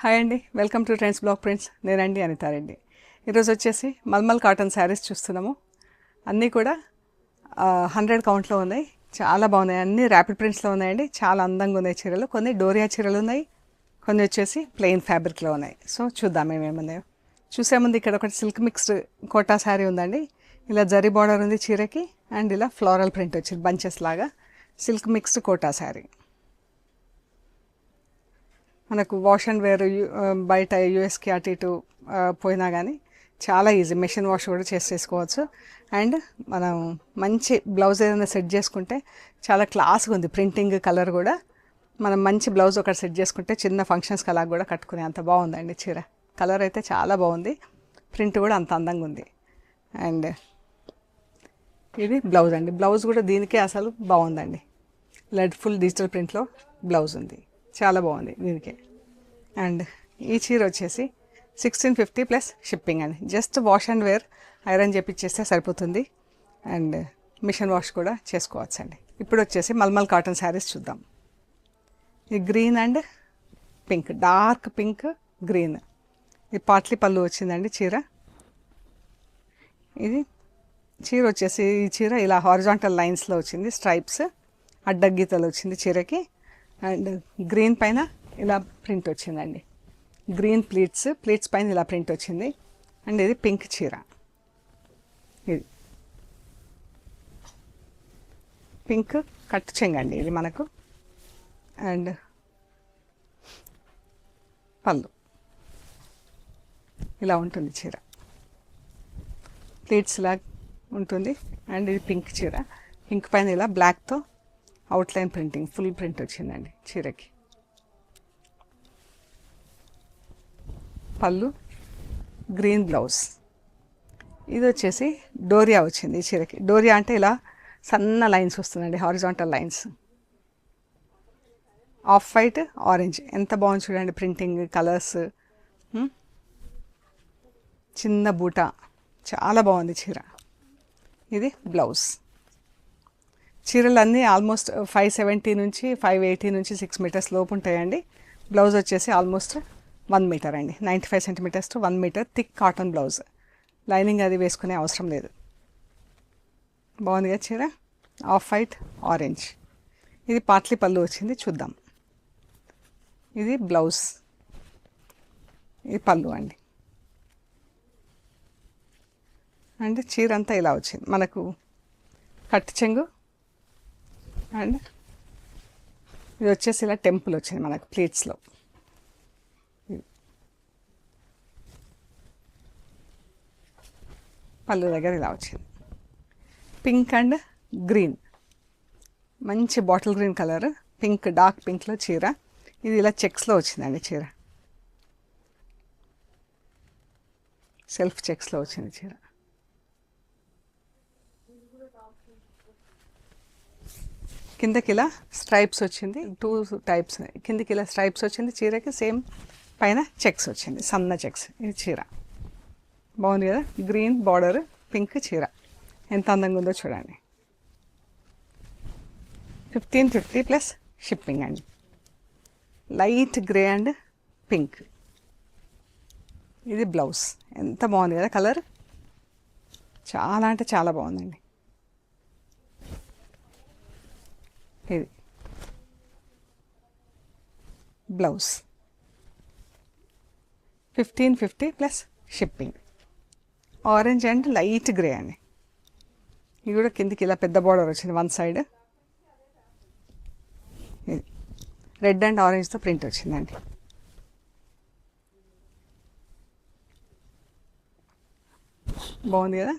Hi అండి, welcome to trends Block prints. నేనండి అనితారెడ్డి. ఈరోజు వచ్చేసి మల్మల్ కాటన్ శారీస్ చూస్తున్నాము. అన్నీ కూడా 100 కౌంట్లో ఉన్నాయి. చాలా బాగున్నాయి. అన్నీ ర్యాపిడ్ ప్రింట్స్లో ఉన్నాయండి. చాలా అందంగా ఉన్నాయి చీరలు. కొన్ని డోరియా చీరలు ఉన్నాయి, కొన్ని వచ్చేసి ప్లెయిన్ ఫ్యాబ్రిక్లో ఉన్నాయి. సో చూద్దాం ఏమేమున్నాయో. చూసే ముందు ఇక్కడ ఒకటి సిల్క్ మిక్స్డ్ కోటా శారీ ఉందండి. ఇలా జరీ బార్డర్ ఉంది చీరకి, అండ్ ఇలా ఫ్లోరల్ ప్రింట్ వచ్చింది బంచెస్ లాగా. సిల్క్ మిక్స్డ్ కోటా శారీ మనకు వాష్ అండ్ వేర్ బయట యూఎస్కి అటు ఇటు పోయినా కానీ చాలా ఈజీ. మెషిన్ వాష్ కూడా చేసేసుకోవచ్చు. అండ్ మనం మంచి బ్లౌజ్ ఏదైనా సెట్ చేసుకుంటే చాలా క్లాస్గా ఉంది. ప్రింటింగ్ కలర్ కూడా మనం మంచి బ్లౌజ్ ఒకటి సెట్ చేసుకుంటే చిన్న ఫంక్షన్స్కి అలా కూడా కట్టుకునే అంత బాగుందండి చీర. కలర్ అయితే చాలా బాగుంది, ప్రింట్ కూడా అంత అందంగా ఉంది. అండ్ ఇది బ్లౌజ్ అండి. బ్లౌజ్ కూడా దీనికే అసలు బాగుందండి. లెడ్ ఫుల్ డిజిటల్ ప్రింట్లో బ్లౌజ్ ఉంది, చాలా బాగుంది దీనికే. అండ్ ఈ చీర వచ్చేసి 1650 ప్లస్ షిప్పింగ్ అండి. Just wash and wear iron చేపిచ్చేస్తే సరిపోతుంది. అండ్ మిషన్ వాష్ కూడా చేసుకోవచ్చు అండి. ఇప్పుడు వచ్చేసి మల్మల్ కాటన్ శారీస్ చూద్దాం. ఈ green and pink, dark pink green, ఇది పాట్లీ పళ్ళు వచ్చిందండి చీర. ఇది చీర వచ్చేసి ఈ చీర ఇలా హారిజాంటల్ లైన్స్లో వచ్చింది, స్ట్రైప్స్ అడ్డగీతలు వచ్చింది చీరకి. అండ్ గ్రీన్ పైన ఇలా ప్రింట్ వచ్చిందండి. గ్రీన్ ప్లీట్స్ పైన ఇలా ప్రింట్ వచ్చింది. అండ్ ఇది పింక్ చీర. ఇది పింక్ కట్ చెంగండి ఇది మనకు. అండ్ పళ్ళు ఇలా ఉంటుంది చీర, ప్లీట్స్ లాగా ఉంటుంది. అండ్ ఇది పింక్ చీర. పింక్ పైన ఇలా బ్లాక్తో అవుట్లైన్ ప్రింటింగ్, ఫుల్ ప్రింట్ వచ్చిందండి చీరకి. పళ్ళు గ్రీన్ బ్లౌజ్. ఇది వచ్చేసి డోరియా వచ్చింది ఈ చీరకి. డోరియా అంటే ఇలా సన్న లైన్స్ వస్తుందండి, horizontal lines. Of white orange, ఎంత బాగుంది చూడండి ప్రింటింగ్, కలర్స్. చిన్న బూట, చాలా బాగుంది చీర. ఇది బ్లౌజ్. చీరలన్నీ ఆల్మోస్ట్ 570 నుంచి 580 నుంచి 6 మీటర్స్ లోపు ఉంటాయండి. బ్లౌజ్ వచ్చేసి ఆల్మోస్ట్ 1 మీటర్ అండి, 95 centimetres to 1 metre thick cotton blouse. Lining అది వేసుకునే అవసరం లేదు. బాగుంది కదా చీర. Off white orange. ఇది పాట్లీ పళ్ళు వచ్చింది, చూద్దాం. ఇది బ్లౌజ్, ఇది పళ్ళు అండి. అండ్ చీర అంతా ఇలా వచ్చింది మనకు, కట్ చెంగు. అండ్ ఇది వచ్చేసి ఇలా టెంపుల్ వచ్చింది మనకు ప్లీట్స్లో. పళ్ళు దగ్గర ఇలా వచ్చింది. పింక్ అండ్ గ్రీన్, మంచి bottle green colour, pink dark పింక్లో చీర. ఇది ఇలా చెక్స్లో వచ్చిందండి చీర, సెల్ఫ్ చెక్స్లో వచ్చింది చీర. కిందకి ఇలా స్ట్రైప్స్ వచ్చింది, 2 టైప్స్. కిందకి ఇలా స్ట్రైప్స్ వచ్చింది చీరకి, సేమ్ పైన చెక్స్ వచ్చింది, సన్న చెక్స్. ఇది చీర బాగుంది కదా. గ్రీన్ బార్డర్, పింక్ చీర, ఎంత అందంగా ఉందో చూడండి. 1550 ప్లస్ షిప్పింగ్ అండి. Light grey and pink. ఇది బ్లౌజ్, ఎంత బాగుంది కదా కలర్, చాలా అంటే చాలా బాగుందండి. ఇది blouse, 1550 plus shipping. Orange and light grey అండి. ఇది కూడా కిందికి ఇలా పెద్ద బార్డర్ వచ్చింది వన్ సైడ్. ఇది రెడ్ అండ్ ఆరెంజ్తో ప్రింట్ వచ్చిందండి. బాగుంది కదా.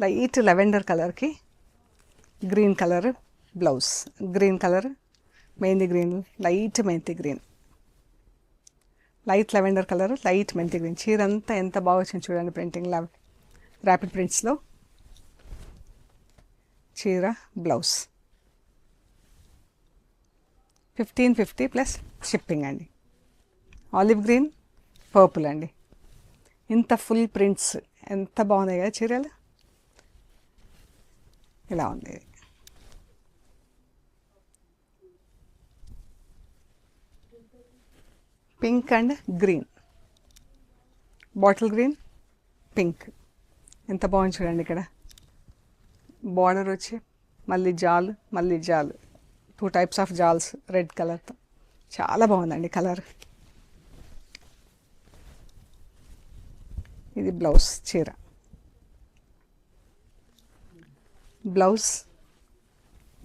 లైట్ లెవెండర్ కలర్కి green colour blouse. Green colour, mehndi green, light మెంతి green, light lavender colour, light మెంతి గ్రీన్. చీర అంతా ఎంత బాగా వచ్చింది చూడండి ప్రింటింగ్, ర్యాపిడ్ ప్రింట్స్లో చీర. బ్లౌజ్ 1550 ప్లస్ షిప్పింగ్ అండి. ఆలివ్ గ్రీన్, పర్పుల్ అండి. ఇంత ఫుల్ ప్రింట్స్ ఎంత బాగున్నాయి కదా చీరలు. ఇలా ఉంది. Pink and green, bottle green, pink. ఎంత బాగుంది చూడండి. ఇక్కడ బార్డర్ వచ్చి మళ్ళీ జాల్, మళ్ళీ జాల్, 2 టైప్స్ ఆఫ్ జాల్స్ రెడ్ కలర్తో. చాలా బాగుందండి కలర్. ఇది బ్లౌజ్ చీర. Blouse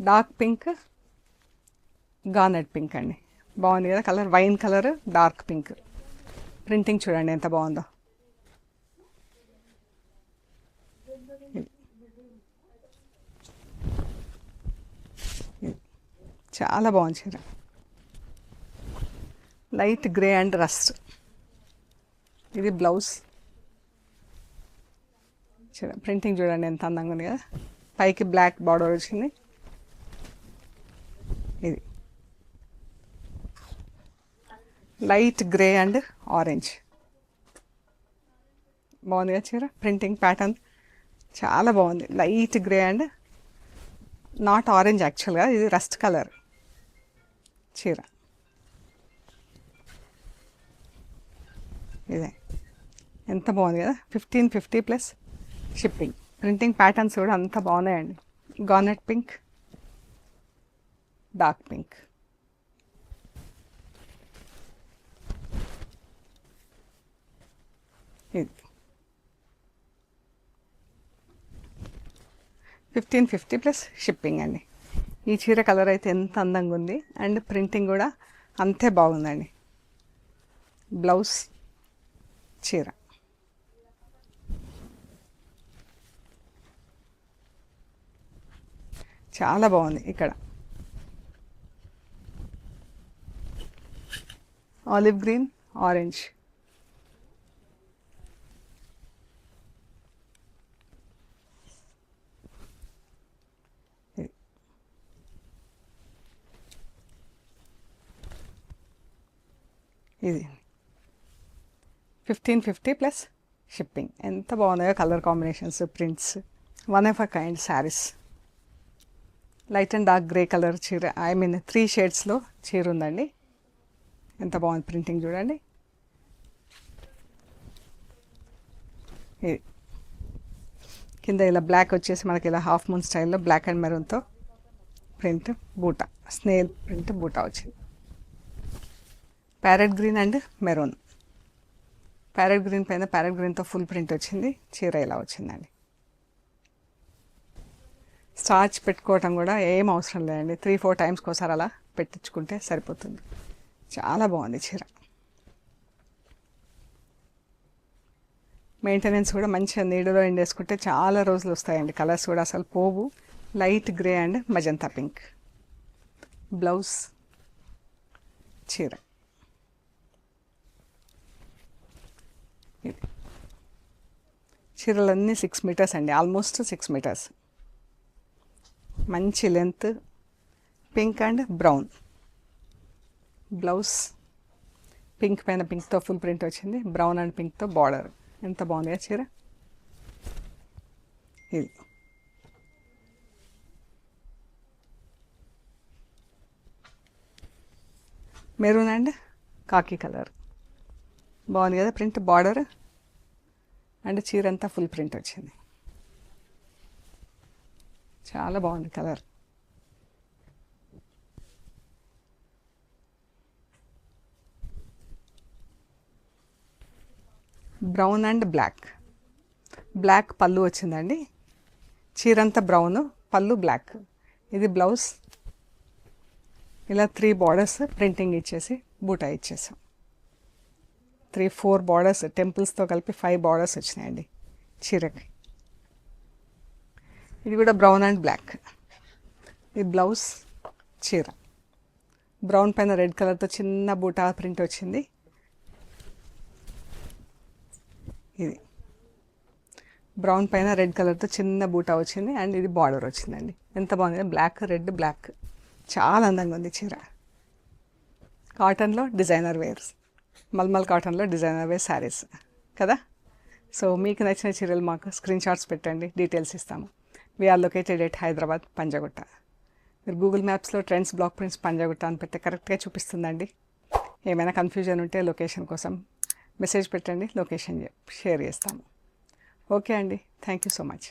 dark pink, garnet pink అండి. బాగుంది కదా colour, wine colour, dark pink. Printing చూడండి ఎంత బాగుందో. చాలా బాగుంది చీర. Light grey and rust. ఇది బ్లౌజ్ చీర. ప్రింటింగ్ చూడండి ఎంత అందంగా ఉంది కదా. పైకి బ్లాక్ బార్డర్ వచ్చింది. ఇది లైట్ గ్రే అండ్ ఆరెంజ్. బాగుంది కదా చీర. ప్రింటింగ్ ప్యాటర్న్ చాలా బాగుంది. Light grey and not orange యాక్చువల్గా, ఇది రస్ట్ కలర్ చీర. ఇదే ఎంత బాగుంది కదా. 1550 ప్లస్ షిప్పింగ్. ప్రింటింగ్ ప్యాటర్న్స్ కూడా అంత బాగున్నాయండి. Garnet pink, dark pink. ఇది 1550 ప్లస్ షిప్పింగ్ అండి. ఈ చీర కలర్ అయితే ఎంత అందంగా ఉంది అండ్ ప్రింటింగ్ కూడా అంతే బాగుందండి. బ్లౌజ్ చీర. చాలా బాగుంది. ఇక్కడ ఆలివ్ గ్రీన్, ఆరెంజ్. ఇది 1550 ప్లస్ షిప్పింగ్. ఎంత బాగున్నాయో colour combinations, prints. One of a kind saris. Light and dark grey colour చీర, ఐ మీన్ 3 షేడ్స్లో చీర ఉందండి. ఎంత బాగుంది ప్రింటింగ్ చూడండి. ఇది కింద ఇలా బ్లాక్ వచ్చేసి మనకి ఇలా హాఫ్ మూన్ స్టైల్లో బ్లాక్ అండ్ మెరూన్తో ప్రింట్, బూటా, స్నేల్ ప్రింట్ బూటా వచ్చింది. Parrot green and maroon. Parrot green పైన ప్యారెట్ గ్రీన్తో ఫుల్ ప్రింట్ వచ్చింది. చీర ఇలా వచ్చిందండి. స్టార్చ్ పెట్టుకోవటం కూడా ఏం అవసరం లేదండి. 3-4 టైమ్స్కి ఒకసారి అలా పెట్టించుకుంటే సరిపోతుంది. చాలా బాగుంది చీర. మెయింటెనెన్స్ కూడా మంచిగా నీడలో ఎండేసుకుంటే చాలా రోజులు వస్తాయండి. కలర్స్ కూడా అసలు పోవు. Light grey and magenta pink. Blouse చీర. చీరలన్నీ 6 మీటర్స్ అండి, ఆల్మోస్ట్ 6 మీటర్స్. మంచి length. Pink and brown. Blouse pink పైన పింక్తో ఫుల్ ప్రింట్ వచ్చింది. బ్రౌన్ అండ్ పింక్తో బార్డర్. ఎంత బాగుంది కదా చీర. ఇది మెరూన్ అండ్ కాకి కలర్. బాగుంది కదా ప్రింట్. బార్డర్ అండ్ చీర అంతా ఫుల్ ప్రింట్ వచ్చింది. చాలా బాగుంది colour. Brown and black. Black పళ్ళు వచ్చిందండి. చీర అంతా బ్రౌన్, పళ్ళు బ్లాక్. ఇది బ్లౌజ్. ఇలా 3 బార్డర్స్ ప్రింటింగ్ ఇచ్చేసి బూటా ఇచ్చేసాం. 3-4 బార్డర్స్, టెంపుల్స్తో కలిపి 5 బార్డర్స్ వచ్చినాయండి చీరకి. ఇది కూడా బ్రౌన్ అండ్ బ్లాక్. ఇది బ్లౌజ్ చీర. బ్రౌన్ పైన రెడ్ కలర్తో చిన్న బూటా ప్రింట్ వచ్చింది. ఇది బ్రౌన్ పైన రెడ్ కలర్తో చిన్న బూటా వచ్చింది అండ్ ఇది బార్డర్ వచ్చిందండి. ఎంత బాగుంది. Black, red, black. చాలా అందంగా ఉంది చీర. కాటన్లో డిజైనర్ వేర్స్, మల్మల్ కాటన్లో డిజైనర్ వేర్ శారీస్ కదా. సో మీకు నచ్చిన చీరలు మాకు స్క్రీన్ షాట్స్ పెట్టండి, డీటెయిల్స్ ఇస్తాము. We're located at Hyderabad, Panjagutta. మీరు గూగుల్ మ్యాప్స్లో ట్రెండ్స్ బ్లాక్ ప్రింట్స్ పంజాగుట్ట అని పెడితే కరెక్ట్గా చూపిస్తుందండి. ఏమైనా కన్ఫ్యూజన్ ఉంటే లొకేషన్ కోసం మెసేజ్ పెట్టండి, లొకేషన్ షేర్ చేస్తాము. ఓకే అండి, థ్యాంక్ యూ సో మచ్.